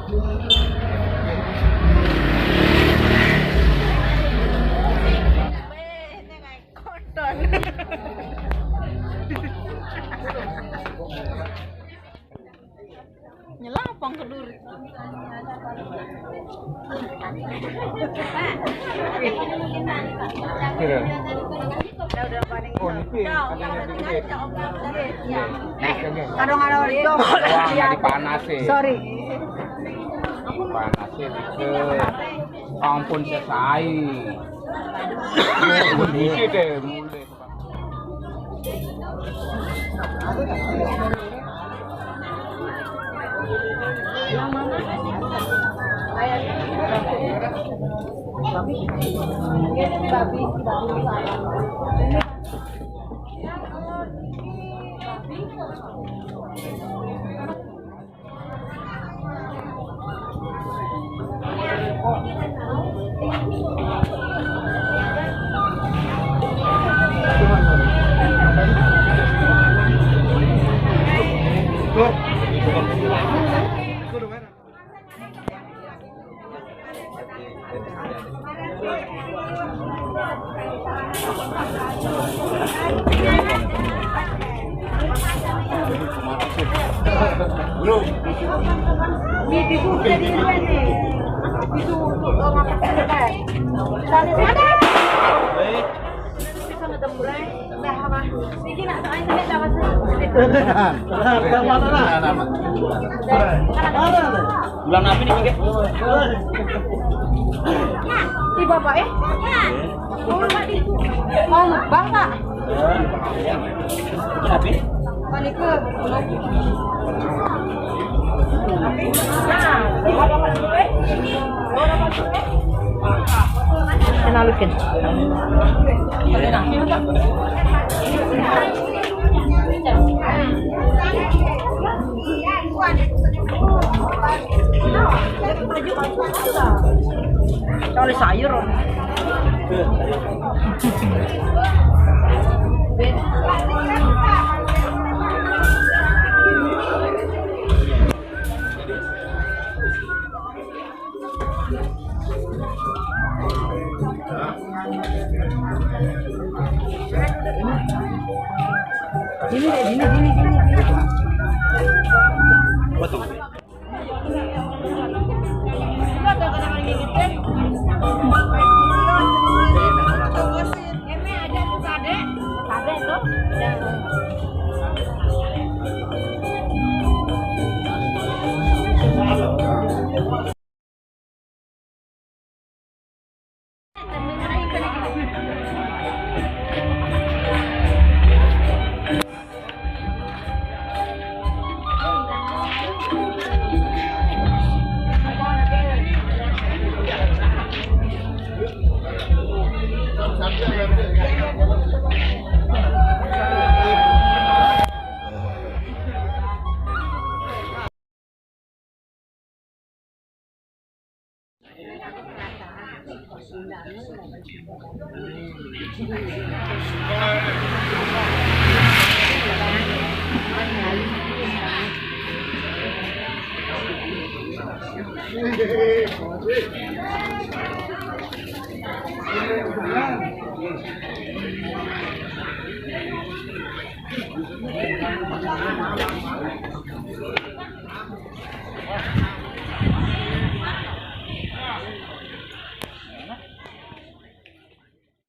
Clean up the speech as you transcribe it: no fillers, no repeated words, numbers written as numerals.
Nyelapang ke duri. Udah paling. Oh, ini kadang-kadang itu. Wah, dipanasin. Sorry. Panasin ke ampun selesai. Begitu deh mulai. Yang mana? Babi. Belum. Ini sudah di sini. Itu untuk makan teh. Tadi ada. Bisa ketemu lagi. Nah, apa? Ini nak soal ini tak masuk. Bulan apa nih, Kek? Di bapak ya? Oh, mati. Oh, bang tak? Apa? Balik ke. Kenalukin. Cari sayur. Ini. Betul.